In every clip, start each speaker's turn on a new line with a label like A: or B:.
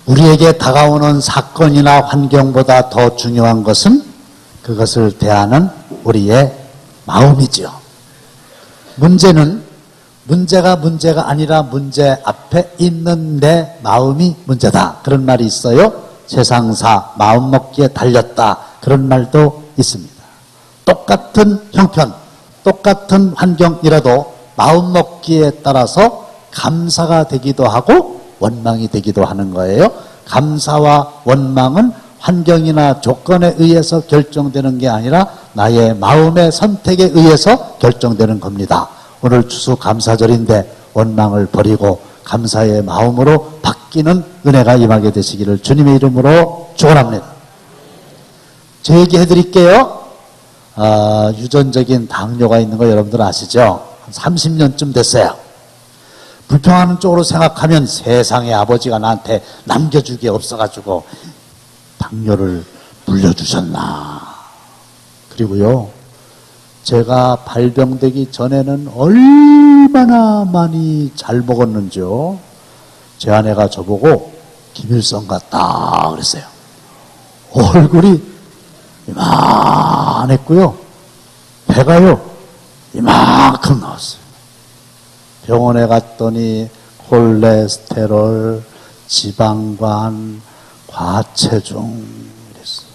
A: 우리에게 다가오는 사건이나 환경보다 더 중요한 것은 그것을 대하는 우리의 마음이지요. 문제가 아니라 문제 앞에 있는 내 마음이 문제다. 그런 말이 있어요. 세상사 마음먹기에 달렸다. 그런 말도 있습니다. 똑같은 형편, 똑같은 환경이라도 마음먹기에 따라서 감사가 되기도 하고 원망이 되기도 하는 거예요. 감사와 원망은 환경이나 조건에 의해서 결정되는 게 아니라 나의 마음의 선택에 의해서 결정되는 겁니다. 오늘 추수감사절인데 원망을 버리고 감사의 마음으로 바뀌는 은혜가 임하게 되시기를 주님의 이름으로 축원합니다. 제 얘기 해드릴게요. 유전적인 당뇨가 있는 거 여러분들 아시죠? 한 30년쯤 됐어요. 불평하는 쪽으로 생각하면 세상에 아버지가 나한테 남겨줄 게 없어가지고 당뇨를 물려주셨나. 그리고요, 제가 발병되기 전에는 얼마나 많이 잘 먹었는지요. 제 아내가 저보고 김일성 같다 그랬어요. 얼굴이 이만했고요, 배가요 이만큼 나왔어요. 병원에 갔더니 콜레스테롤, 지방간, 과체중 이랬어요.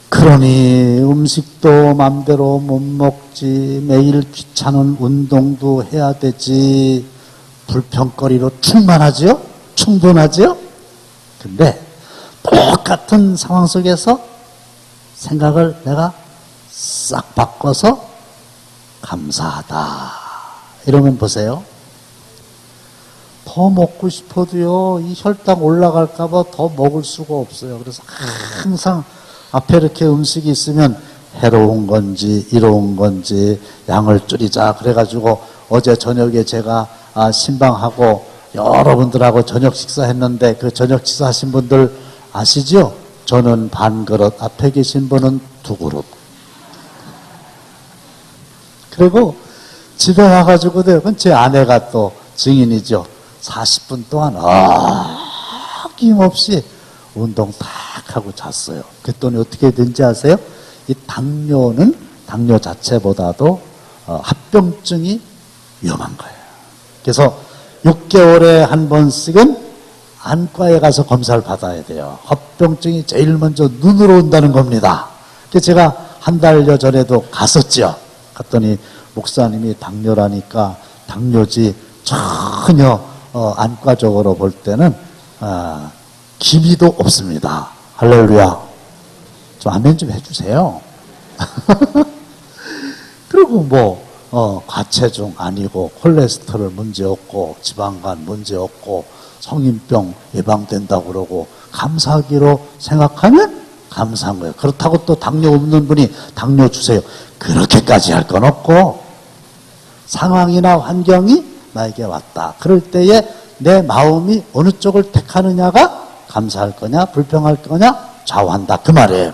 A: 그러니 음식도 맘대로 못 먹지, 매일 귀찮은 운동도 해야 되지, 불평거리로 충만하지요? 충분하지요? 근데 똑같은 상황 속에서 생각을 내가 싹 바꿔서 감사하다 이러면 보세요. 더 먹고 싶어도요, 이 혈당 올라갈까봐 더 먹을 수가 없어요. 그래서 항상 앞에 이렇게 음식이 있으면 해로운 건지 이로운 건지 양을 줄이자 그래가지고 어제 저녁에 제가 신방하고 여러분들하고 저녁 식사했는데 그 저녁 식사하신 분들 아시죠? 저는 반 그릇, 앞에 계신 분은 2그릇. 그리고 집에 와가지고 그건 제 아내가 또 증인이죠. 40분 동안 어김없이 운동 딱 하고 잤어요. 그랬더니 어떻게 된지 아세요? 이 당뇨는 당뇨 자체보다도 합병증이 위험한 거예요. 그래서 6개월에 한 번씩은 안과에 가서 검사를 받아야 돼요. 합병증이 제일 먼저 눈으로 온다는 겁니다. 그래서 제가 한 달여 전에도 갔었죠. 갔더니 목사님이 당뇨라니까 당뇨지 전혀 안과적으로 볼 때는 기미도 없습니다. 할렐루야. 좀 아멘 좀 해주세요. 그리고 과체중 아니고 콜레스테롤 문제 없고 지방간 문제 없고 성인병 예방된다고 그러고 감사하기로 생각하면 감사한 거예요. 그렇다고 또 당뇨 없는 분이 당뇨 주세요, 그렇게까지 할 건 없고, 상황이나 환경이 나에게 왔다. 그럴 때에 내 마음이 어느 쪽을 택하느냐가 감사할 거냐 불평할 거냐 좌우한다, 그 말이에요.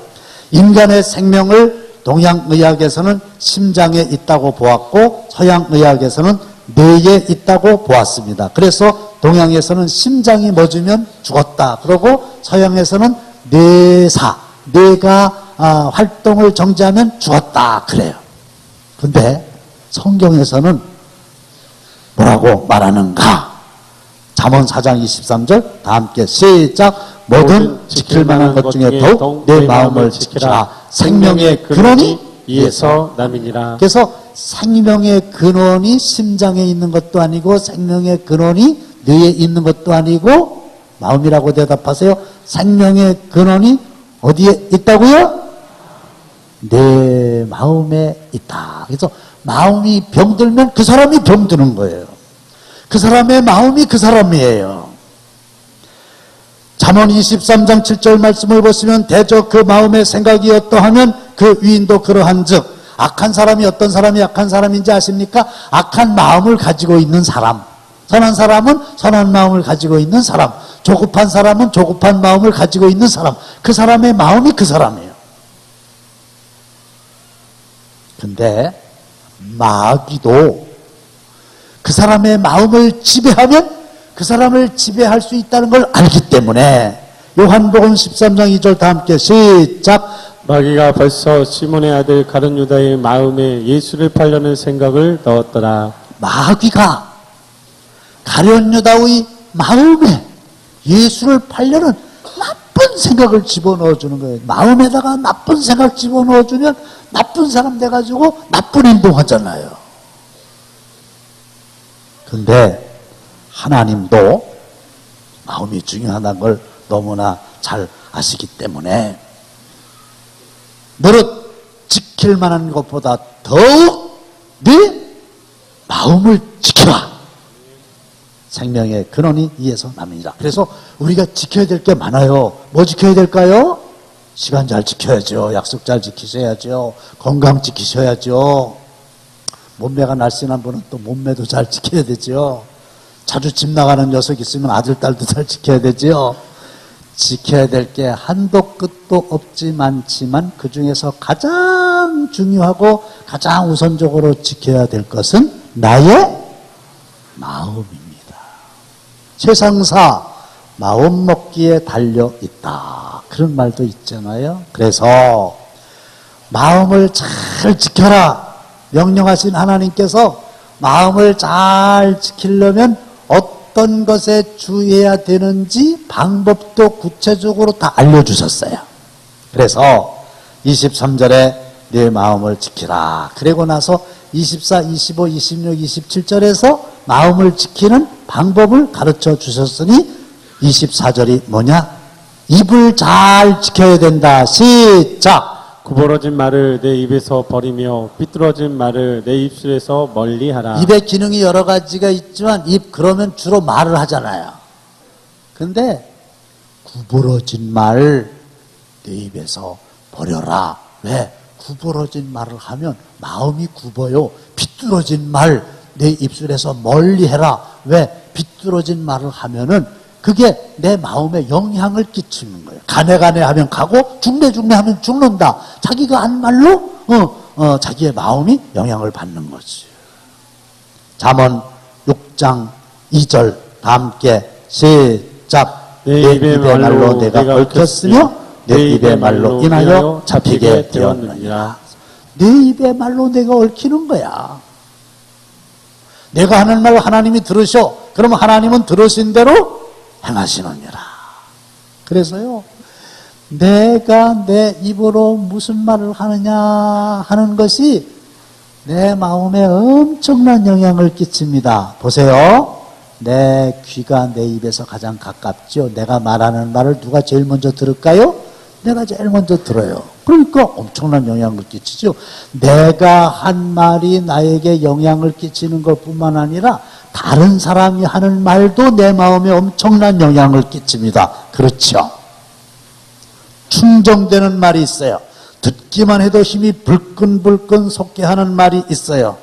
A: 인간의 생명을 동양의학에서는 심장에 있다고 보았고 서양의학에서는 뇌에 있다고 보았습니다. 그래서 동양에서는 심장이 멎으면 죽었다 그러고 서양에서는 뇌가 활동을 정지하면 죽었다 그래요. 근데 성경에서는 뭐라고 말하는가? 잠언 4장 23절 다 함께 시작. 모든 지킬 만한 것 중에 더욱 내 마음을 지키라. 생명의 근원이 이에서 남이니라. 그래서 생명의 근원이 심장에 있는 것도 아니고 생명의 근원이 뇌에 있는 것도 아니고 마음이라고 대답하세요. 생명의 근원이 어디에 있다고요? 내 마음에 있다. 그래서 마음이 병들면 그 사람이 병드는 거예요. 그 사람의 마음이 그 사람이에요. 잠언 23장 7절 말씀을 보시면 대저 그 마음의 생각이 어떠하면 그 위인도 그러한즉, 악한 사람이 어떤 사람이 악한 사람인지 아십니까? 악한 마음을 가지고 있는 사람, 선한 사람은 선한 마음을 가지고 있는 사람, 조급한 사람은 조급한 마음을 가지고 있는 사람, 그 사람의 마음이 그 사람이에요. 근데 마귀도 그 사람의 마음을 지배하면 그 사람을 지배할 수 있다는 걸 알기 때문에 요한복음 13장 2절 다 함께 시작.
B: 마귀가 벌써 시몬의 아들 가룟 유다의 마음에 예수를 팔려는 생각을 넣었더라.
A: 마귀가 가룟 유다의 마음에 예수를 팔려는 나쁜 생각을 집어넣어 주는 거예요. 마음에다가 나쁜 생각 집어넣어 주면 나쁜 사람 돼가지고 나쁜 행동하잖아요. 근데 하나님도 마음이 중요하다는 걸 너무나 잘 아시기 때문에 너를 지킬 만한 것보다 더욱 네 마음을 지켜라. 생명의 근원이 이에서 남이니라. 그래서 우리가 지켜야 될 게 많아요. 뭐 지켜야 될까요? 시간 잘 지켜야죠. 약속 잘 지키셔야죠. 건강 지키셔야죠. 몸매가 날씬한 분은 또 몸매도 잘 지켜야 되죠. 자주 집 나가는 녀석 있으면 아들, 딸도 잘 지켜야 되죠. 지켜야 될 게 한도 끝도 없지 많지만 그 중에서 가장 중요하고 가장 우선적으로 지켜야 될 것은 나의 마음입니다. 세상사 마음 먹기에 달려 있다. 그런 말도 있잖아요. 그래서 마음을 잘 지켜라. 명령하신 하나님께서 마음을 잘 지키려면 어떤 것에 주의해야 되는지 방법도 구체적으로 다 알려주셨어요. 그래서 23절에 내 마음을 지키라. 그리고 나서 24, 25, 26, 27절에서 마음을 지키는 방법을 가르쳐 주셨으니 24절이 뭐냐? 입을 잘 지켜야 된다. 시작!
B: 구부러진 말을 내 입에서 버리며 삐뚤어진 말을 내 입술에서 멀리하라.
A: 입의 기능이 여러 가지가 있지만 입 그러면 주로 말을 하잖아요. 근데 구부러진 말 내 입에서 버려라. 왜? 구부러진 말을 하면 마음이 굽어요. 삐뚤어진 말 내 입술에서 멀리해라. 왜? 삐뚤어진 말을 하면은 그게 내 마음에 영향을 끼치는 거예요. 가네 하면 가고 죽네 하면 죽는다. 자기가 한 말로 자기의 마음이 영향을 받는 거지. 잠언 6장 2절 다 함께 시작. 내 입의 말로 내가 얽혔으며 내 입의 말로 인하여 잡히게 되었느니라. 내 입의 말로 내가 얽히는 거야. 내가 하는 말 하나님이 들으셔. 그러면 하나님은 들으신 대로 행하시느니라. 그래서요, 내가 내 입으로 무슨 말을 하느냐 하는 것이 내 마음에 엄청난 영향을 끼칩니다. 보세요. 내 귀가 내 입에서 가장 가깝죠. 내가 말하는 말을 누가 제일 먼저 들을까요? 내가 제일 먼저 들어요. 그러니까 엄청난 영향을 끼치죠. 내가 한 말이 나에게 영향을 끼치는 것뿐만 아니라 다른 사람이 하는 말도 내 마음에 엄청난 영향을 끼칩니다. 그렇죠? 충정되는 말이 있어요. 듣기만 해도 힘이 불끈불끈 솟게 하는 말이 있어요.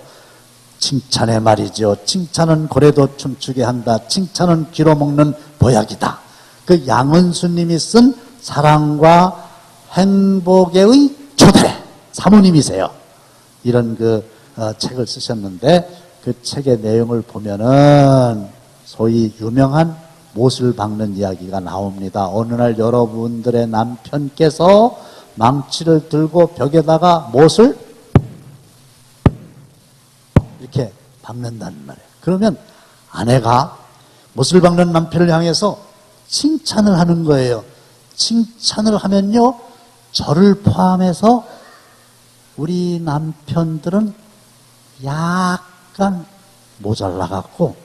A: 칭찬의 말이죠. 칭찬은 고래도 춤추게 한다. 칭찬은 귀로 먹는 보약이다. 그 양은수님이 쓴 사랑과 행복의 초대 사모님이세요. 이런 책을 쓰셨는데 그 책의 내용을 보면은 소위 유명한 못을 박는 이야기가 나옵니다. 어느 날 여러분들의 남편께서 망치를 들고 벽에다가 못을 이렇게 박는다는 말이에요. 그러면 아내가 못을 박는 남편을 향해서 칭찬을 하는 거예요. 칭찬을 하면요, 저를 포함해서 우리 남편들은 약간 모자라갖고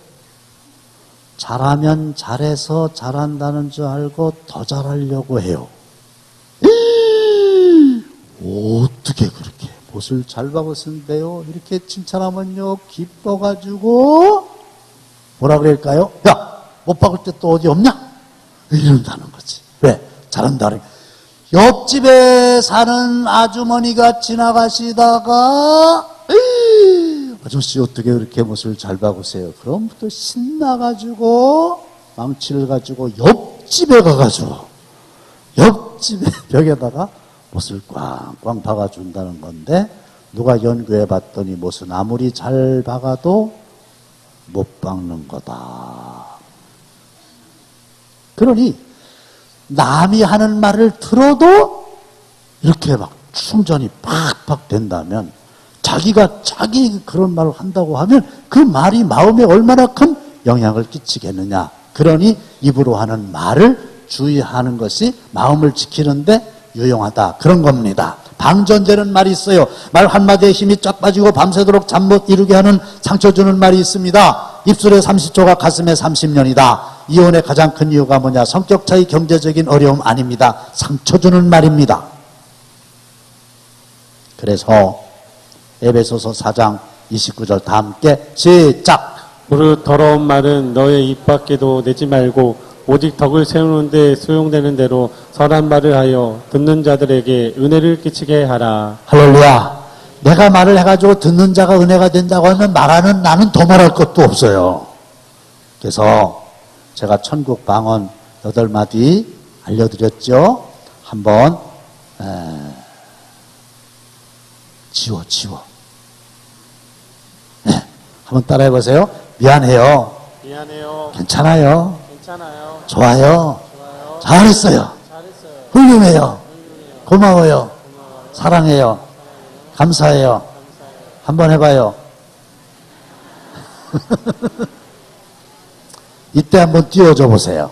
A: 잘하면 잘해서 잘한다는 줄 알고 더 잘하려고 해요. 어떻게 그렇게 못을 잘 박았는데요? 이렇게 칭찬하면요, 기뻐가지고 뭐라 그럴까요? 야, 못 박을 때 또 어디 없냐? 이런다는 거지. 왜? 잘한다는. 옆집에 사는 아주머니가 지나가시다가 아저씨 어떻게 그렇게 못을 잘 박으세요? 그럼 또 신나가지고 망치를 가지고 옆집에 가가지고 옆집에 벽에다가 못을 꽝꽝 박아준다는 건데, 누가 연구해 봤더니 못은 아무리 잘 박아도 못 박는 거다. 그러니 남이 하는 말을 들어도 이렇게 막 충전이 팍팍 된다면 자기가 자기 그런 말을 한다고 하면 그 말이 마음에 얼마나 큰 영향을 끼치겠느냐. 그러니 입으로 하는 말을 주의하는 것이 마음을 지키는데 유용하다. 그런 겁니다. 방전되는 말이 있어요. 말 한마디에 힘이 쫙 빠지고 밤새도록 잠 못 이루게 하는 상처 주는 말이 있습니다. 입술에 30초가 가슴에 30년이다. 이혼의 가장 큰 이유가 뭐냐? 성격 차이, 경제적인 어려움 아닙니다. 상처 주는 말입니다. 그래서 에베소서 4장 29절 다 함께 시작.
B: 무릇 더러운 말은 너의 입 밖에도 내지 말고 오직 덕을 세우는 데 소용되는 대로 선한 말을 하여 듣는 자들에게 은혜를 끼치게 하라.
A: 할렐루야. 내가 말을 해가지고 듣는 자가 은혜가 된다고 하면 말하는 나는 더 말할 것도 없어요. 그래서 제가 천국 방언 8마디 알려드렸죠. 한번 지워. 네, 한번 따라해보세요. 미안해요.
B: 미안해요.
A: 괜찮아요.
B: 괜찮아요.
A: 좋아요.
B: 좋아요.
A: 잘했어요.
B: 잘했어요.
A: 훌륭해요. 고마워요. 사랑해요. 감사해요. 한번 해봐요. 이때 한번 띄워줘 보세요.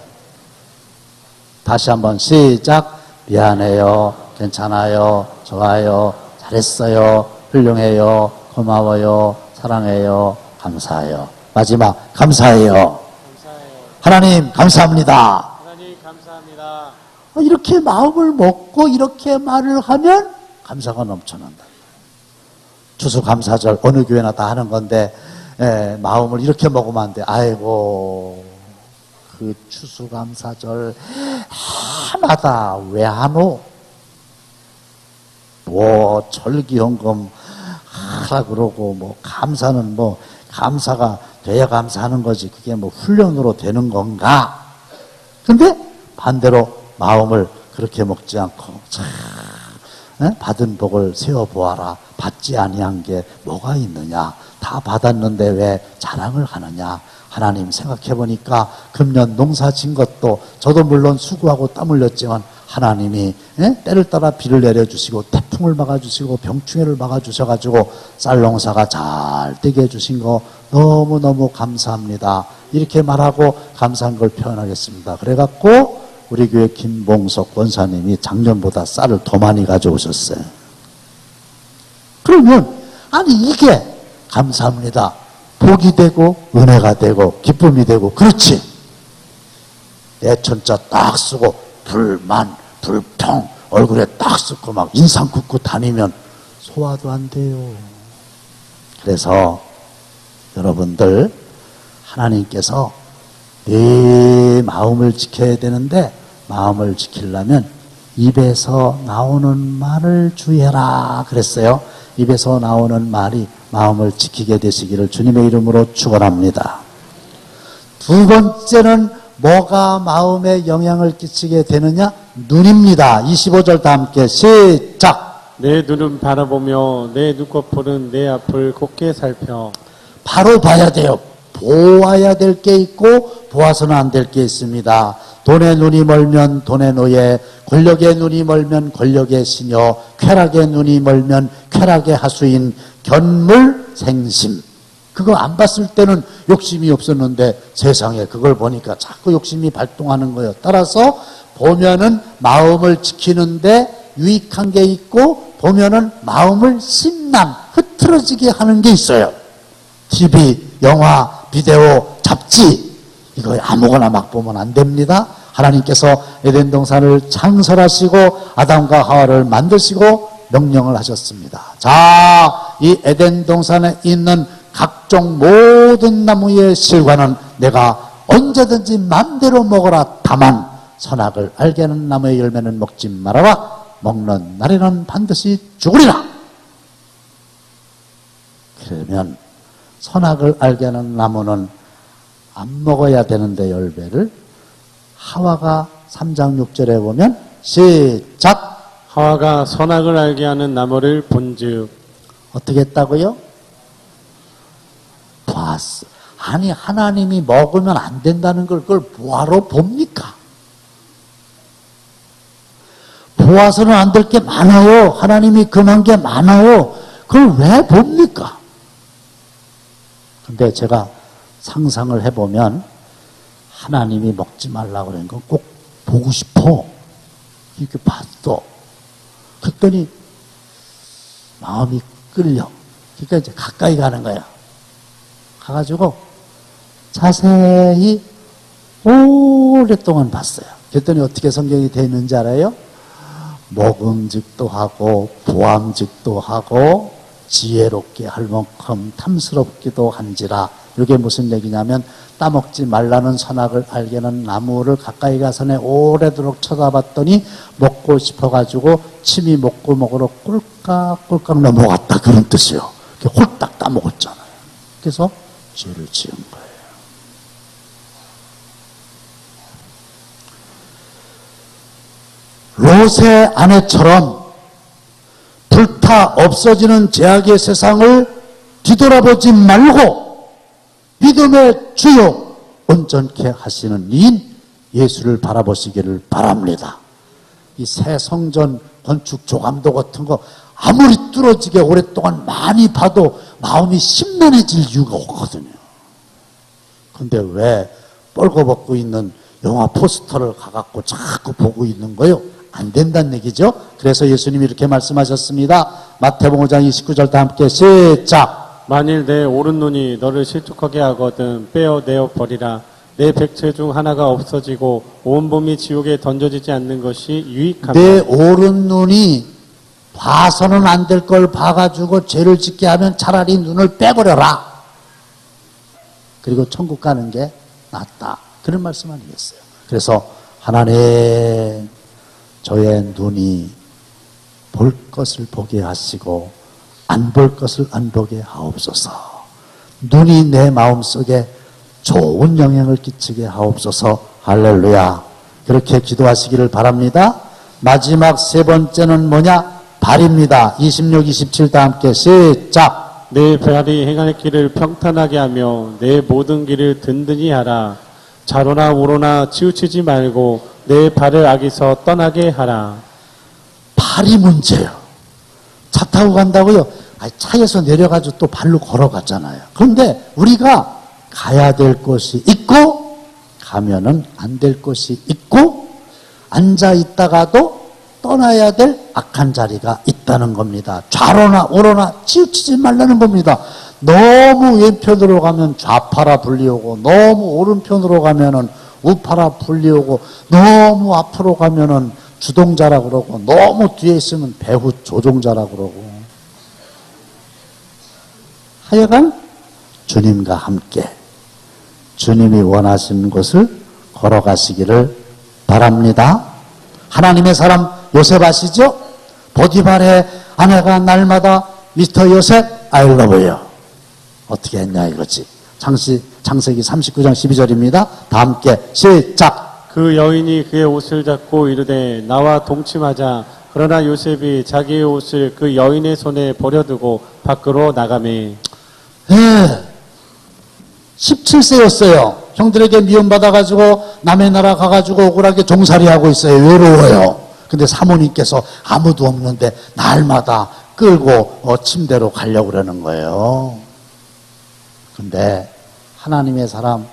A: 다시 한번 시작. 미안해요. 괜찮아요. 좋아요. 잘했어요. 훌륭해요. 고마워요. 사랑해요. 감사해요. 마지막 감사해요.
B: 감사해요.
A: 하나님 감사합니다.
B: 하나님 감사합니다.
A: 이렇게 마음을 먹고 이렇게 말을 하면 감사가 넘쳐난다. 추수감사절 어느 교회나 다 하는 건데 마음을 이렇게 먹으면 안 돼. 아이고 그 추수감사절 해마다 왜 하노? 뭐 절기헌금 하라 그러고 뭐 감사는 뭐 감사가 돼야 감사하는 거지 그게 뭐 훈련으로 되는 건가? 근데 반대로 마음을 그렇게 먹지 않고 참 받은 복을 세어보아라. 받지 아니한 게 뭐가 있느냐? 다 받았는데 왜 자랑을 하느냐? 하나님 생각해보니까 금년 농사 진 것도 저도 물론 수고하고 땀 흘렸지만 하나님이 때를 따라 비를 내려주시고 태풍을 막아주시고 병충해를 막아주셔가지고 쌀 농사가 잘 되게 해주신 거 너무너무 감사합니다. 이렇게 말하고 감사한 걸 표현하겠습니다. 그래갖고 우리 교회 김봉석 권사님이 작년보다 쌀을 더 많이 가져오셨어요. 그러면 아니 이게 감사합니다. 복이 되고 은혜가 되고 기쁨이 되고 그렇지. 내천자 딱 쓰고 불만 불평 얼굴에 딱 쓰고 막 인상 긋고 다니면 소화도 안 돼요. 그래서 여러분들 하나님께서 내 마음을 지켜야 되는데 마음을 지키려면 입에서 나오는 말을 주의해라 그랬어요. 입에서 나오는 말이 마음을 지키게 되시기를 주님의 이름으로 축원합니다. 두 번째는 뭐가 마음에 영향을 끼치게 되느냐? 눈입니다. 25절 다 함께 시작.
B: 내 눈은 바라보며 내 눈꺼풀은 내 앞을 곱게 살펴.
A: 바로 봐야 돼요. 보아야 될 게 있고 보아서는 안 될 게 있습니다. 돈의 눈이 멀면 돈의 노예, 권력의 눈이 멀면 권력의 시녀, 쾌락의 눈이 멀면 쾌락의 하수인, 견물생심. 그거 안 봤을 때는 욕심이 없었는데 세상에 그걸 보니까 자꾸 욕심이 발동하는 거예요. 따라서 보면은 마음을 지키는데 유익한 게 있고 보면은 마음을 심란, 흐트러지게 하는 게 있어요. TV, 영화, 비디오, 잡지 이거 아무거나 막 보면 안 됩니다. 하나님께서 에덴 동산을 창설하시고 아담과 하와를 만드시고 명령을 하셨습니다. 자, 이 에덴 동산에 있는 각종 모든 나무의 실과는 내가 언제든지 마음대로 먹어라. 다만 선악을 알게 하는 나무의 열매는 먹지 말아라. 먹는 날에는 반드시 죽으리라. 그러면 선악을 알게 하는 나무는 안 먹어야 되는데 열매를 하와가 3장 6절에 보면 시작.
B: 하와가 선악을 알게 하는 나무를 본즉.
A: 어떻게 했다고요? 봤어. 아니 하나님이 먹으면 안 된다는 걸 그걸 뭐하러 봅니까? 보아서는 안 될 게 많아요. 하나님이 금한 게 많아요. 그걸 왜 봅니까? 근데 제가 상상을 해보면 하나님이 먹지 말라고 그러는 건 꼭 보고 싶어. 이렇게 봤어. 그랬더니 마음이 끌려. 그러니까 이제 가까이 가는 거야. 가가지고 자세히 오랫동안 봤어요. 그랬더니 어떻게 성경이 되어 있는지 알아요? 먹음직도 하고 보암직도 하고 지혜롭게 할 만큼 탐스럽기도 한지라. 이게 무슨 얘기냐면 따먹지 말라는 선악을 알게는 나무를 가까이 가서는 오래도록 쳐다봤더니 먹고 싶어가지고 침이 목구멍으로 꿀깍꿀깍 넘어갔다, 그런 뜻이요. 홀딱 따먹었잖아요. 그래서 죄를 지은 거예요. 롯의 아내처럼 불타 없어지는 죄악의 세상을 뒤돌아보지 말고 믿음의 주요 온전케 하시는 이인 예수를 바라보시기를 바랍니다. 이 새 성전 건축 조감도 같은 거 아무리 뚫어지게 오랫동안 많이 봐도 마음이 심란해질 이유가 없거든요. 근데 왜 뻘거벗고 있는 영화 포스터를 가갖고 자꾸 보고 있는 거요? 안 된다는 얘기죠. 그래서 예수님이 이렇게 말씀하셨습니다. 마태복음 5장 29절 다 함께 시작.
B: 만일 내 오른 눈이 너를 실족하게 하거든 빼어내어 버리라. 내 백체 중 하나가 없어지고 온 몸이 지옥에 던져지지 않는 것이 유익하다.
A: 내 오른 눈이 봐서는 안 될 걸 봐가지고 죄를 짓게 하면 차라리 눈을 빼버려라. 그리고 천국 가는 게 낫다. 그런 말씀 아니겠어요? 그래서 하나님, 저의 눈이 볼 것을 보게 하시고 안 볼 것을 안 보게 하옵소서. 눈이 내 마음속에 좋은 영향을 끼치게 하옵소서. 할렐루야. 그렇게 기도하시기를 바랍니다. 마지막 세 번째는 뭐냐? 발입니다. 26, 27 다 함께 시작.
B: 내 발이 행할 길을 평탄하게 하며 내 모든 길을 든든히 하라. 좌로나 우로나 치우치지 말고 내 발을 악에서 떠나게 하라.
A: 발이 문제예요. 차 타고 간다고요? 차에서 내려가지고 또 발로 걸어갔잖아요. 그런데 우리가 가야 될 곳이 있고 가면은 안 될 곳이 있고 앉아 있다가도 떠나야 될 악한 자리가 있다는 겁니다. 좌로나 우로나 치우치지 말라는 겁니다. 너무 왼편으로 가면 좌파라 불리오고 너무 오른편으로 가면은 우파라 불리오고 너무 앞으로 가면은 주동자라 그러고 너무 뒤에 있으면 배후 조종자라 그러고 하여간 주님과 함께 주님이 원하시는 곳을 걸어가시기를 바랍니다. 하나님의 사람 요셉 아시죠? 보디발의 아내가 날마다 미스터 요셉 I love you 어떻게 했냐 이거지. 창세기 39장 12절입니다. 다 함께 시작.
B: 그 여인이 그의 옷을 잡고 이르되 나와 동침하자. 그러나 요셉이 자기의 옷을 그 여인의 손에 버려두고 밖으로 나가매.
A: 17세였어요. 형들에게 미움받아가지고 남의 나라 가가지고 억울하게 종살이하고 있어요. 외로워요. 근데 사모님께서 아무도 없는데 날마다 끌고 침대로 가려고 그러는 거예요. 근데 하나님의 사람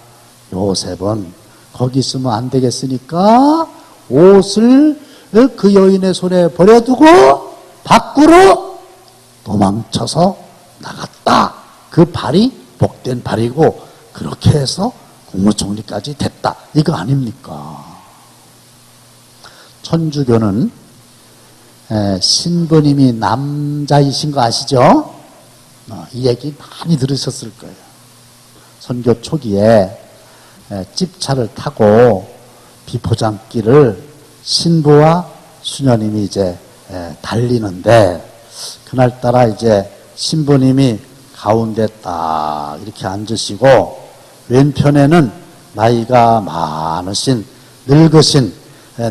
A: 요셉은 거기 있으면 안 되겠으니까 옷을 그 여인의 손에 버려두고 밖으로 도망쳐서 나갔다. 그 발이 복된 발이고 그렇게 해서 국무총리까지 됐다. 이거 아닙니까? 천주교는 신부님이 남자이신 거 아시죠? 이 얘기 많이 들으셨을 거예요. 선교 초기에 집차를 타고 비포장길을 신부와 수녀님이 이제 달리는데 그날따라 이제 신부님이 가운데 딱 이렇게 앉으시고 왼편에는 나이가 많으신 늙으신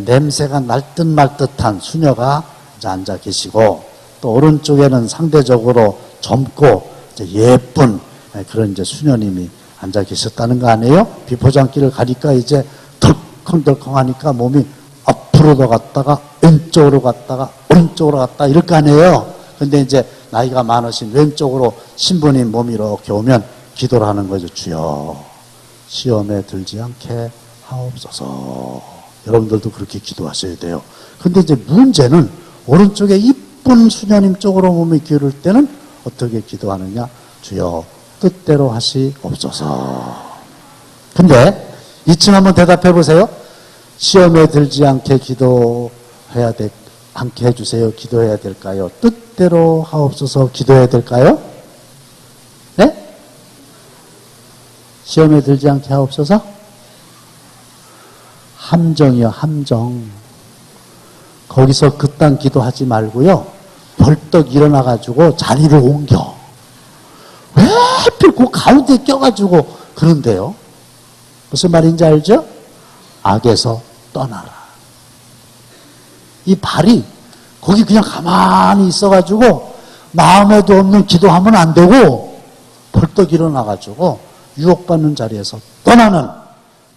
A: 냄새가 날 듯 말 듯한 수녀가 이제 앉아 계시고 또 오른쪽에는 상대적으로 젊고 이제 예쁜 그런 이제 수녀님이 앉아 계셨다는 거 아니에요? 비포장길을 가니까 이제 덜컹덜컹하니까 몸이 앞으로도 갔다가 왼쪽으로 갔다가 오른쪽으로 갔다가 이럴 거 아니에요. 근데 이제 나이가 많으신 왼쪽으로 신부님 몸이 이렇게 오면 기도를 하는 거죠. 주여 시험에 들지 않게 하옵소서. 여러분들도 그렇게 기도하셔야 돼요. 근데 이제 문제는 오른쪽에 이쁜 수녀님 쪽으로 몸이 기울을 때는 어떻게 기도하느냐. 주여 뜻대로 하시옵소서. 근데 이층 한번 대답해 보세요. 시험에 들지 않게 않게 해주세요. 기도해야 될까요? 뜻대로 하옵소서 기도해야 될까요? 네? 시험에 들지 않게 하옵소서? 함정이요, 함정. 거기서 그딴 기도하지 말고요. 벌떡 일어나가지고 자리를 옮겨. 왜 하필 그 가운데 껴가지고 그런데요? 무슨 말인지 알죠? 악에서 떠나라. 이 발이 거기 그냥 가만히 있어가지고 마음에도 없는 기도하면 안 되고 벌떡 일어나가지고 유혹받는 자리에서 떠나는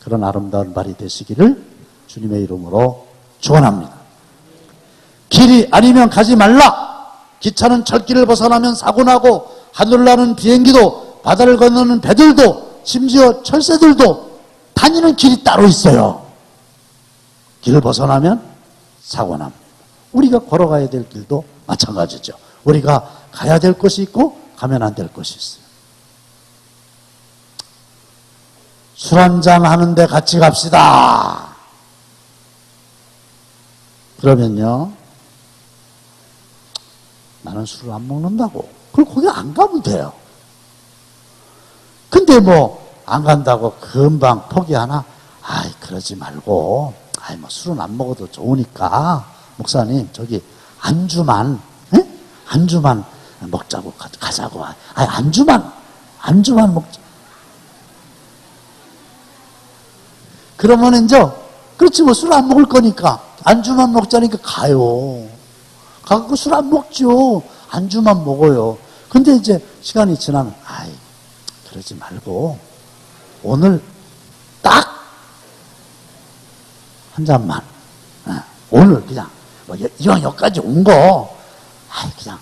A: 그런 아름다운 발이 되시기를 주님의 이름으로 축원합니다. 길이 아니면 가지 말라. 기차는 철길을 벗어나면 사고나고 하늘을 나는 비행기도 바다를 건너는 배들도 심지어 철새들도 다니는 길이 따로 있어요. 길을 벗어나면 사고납니다. 우리가 걸어가야 될 길도 마찬가지죠. 우리가 가야 될 것이 있고 가면 안 될 것이 있어요. 술 한잔 하는데 같이 갑시다. 그러면요, 나는 술을 안 먹는다고. 그럼 거기 안 가면 돼요. 근데 안 간다고 금방 포기하나? 아이, 그러지 말고, 뭐 술은 안 먹어도 좋으니까, 목사님, 저기, 안주만 먹자고, 가자고. 안주만 먹자. 그러면 이제, 그렇지, 술 안 먹을 거니까, 안주만 먹자니까 가요. 가고 술 안 먹죠. 안주만 먹어요. 근데 이제 시간이 지나면, 그러지 말고, 오늘 딱 한 잔만. 오늘 그냥 이왕 여기까지 온 거 그냥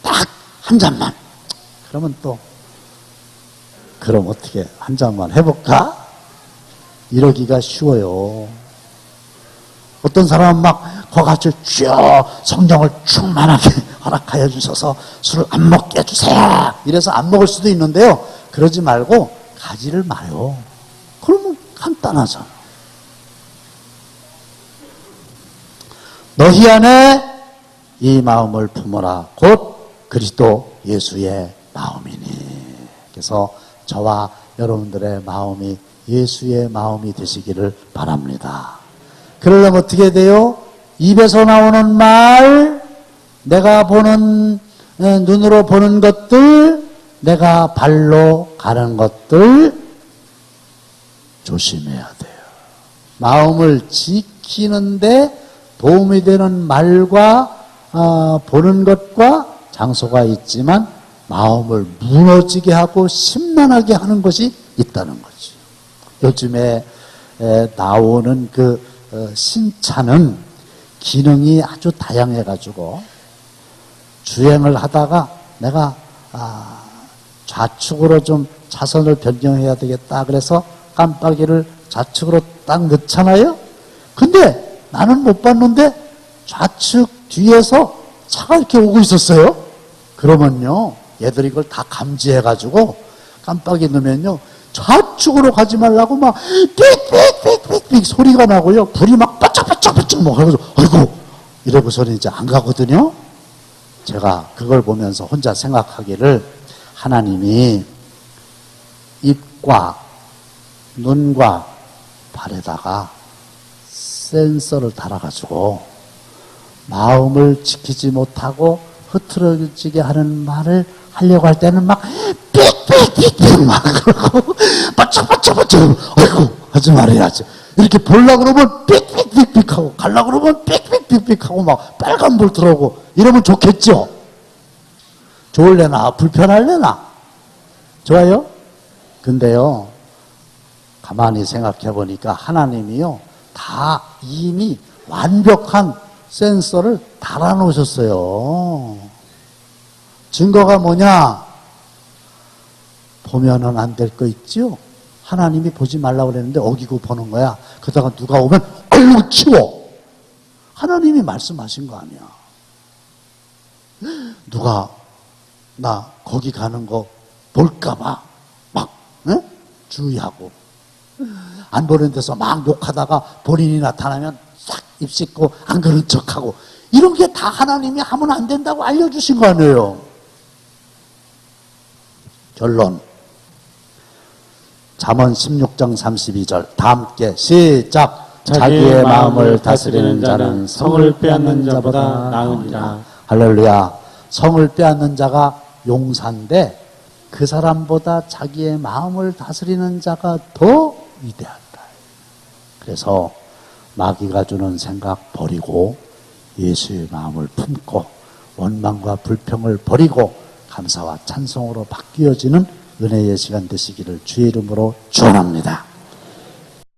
A: 딱 한 잔만. 그러면 또 그럼 어떻게 한 잔만 해볼까? 이러기가 쉬워요. 어떤 사람은 막 거같이 주여 성령을 충만하게 허락하여 주셔서 술을 안 먹게 해주세요. 이래서 안 먹을 수도 있는데요. 그러지 말고 가지를 마요. 그러면 간단하잖아. 너희 안에 이 마음을 품어라. 곧 그리스도 예수의 마음이니. 그래서 저와 여러분들의 마음이 예수의 마음이 되시기를 바랍니다. 그러려면 어떻게 돼요? 입에서 나오는 말, 내가 보는, 눈으로 보는 것들, 내가 발로 가는 것들 조심해야 돼요. 마음을 지키는데 도움이 되는 말과 보는 것과 장소가 있지만 마음을 무너지게 하고 심란하게 하는 것이 있다는 거죠. 요즘에 나오는 그 신차는 기능이 아주 다양해가지고 주행을 하다가 내가 좌측으로 좀 차선을 변경해야 되겠다. 그래서 깜빡이를 좌측으로 딱 넣잖아요. 근데 나는 못 봤는데 좌측 뒤에서 차가 이렇게 오고 있었어요. 그러면요, 얘들이 이걸 다 감지해가지고 깜빡이 넣으면요, 좌측으로 가지 말라고 막 삑삑삑삑삑 소리가 나고요. 불이 막 바짝바짝바짝 막 그래서 아이고 이러고서는 이제 안 가거든요. 제가 그걸 보면서 혼자 생각하기를 하나님이 입과 눈과 발에다가 센서를 달아가지고 마음을 지키지 못하고 흐트러지게 하는 말을 하려고 할 때는 막 삑삑삑삑 막 그러고 바짝바짝바짝 아이고 하지 말아야지. 이렇게 보려고 그러면 삑삑삑삑 하고 가려고 그러면 삑삑삑삑 하고 막 빨간불 들어오고 이러면 좋겠죠? 좋을래나 불편할래나? 좋아요? 근데요, 가만히 생각해 보니까 하나님이요 다 이미 완벽한 센서를 달아놓으셨어요. 증거가 뭐냐? 보면은 안 될 거 있지요? 하나님이 보지 말라고 그랬는데 어기고 보는 거야. 그러다가 누가 오면 얼른 치워. 하나님이 말씀하신 거 아니야. 누가 나 거기 가는 거 볼까봐 막 주의하고, 안 보는 데서 막 욕하다가 본인이 나타나면 싹 입 씻고 안 그런 척하고, 이런 게 다 하나님이 하면 안 된다고 알려주신 거 아니에요. 결론, 잠언 16장 32절 다 함께 시작. 자기의 마음을 다스리는 자는 성을 빼앗는 자보다 나으니라. 할렐루야. 성을 빼앗는 자가 용사인데 그 사람보다 자기의 마음을 다스리는 자가 더 위대하다. 그래서 마귀가 주는 생각 버리고 예수의 마음을 품고 원망과 불평을 버리고 감사와 찬송으로 바뀌어지는 은혜의 시간 되시기를 주의 이름으로 축원합니다.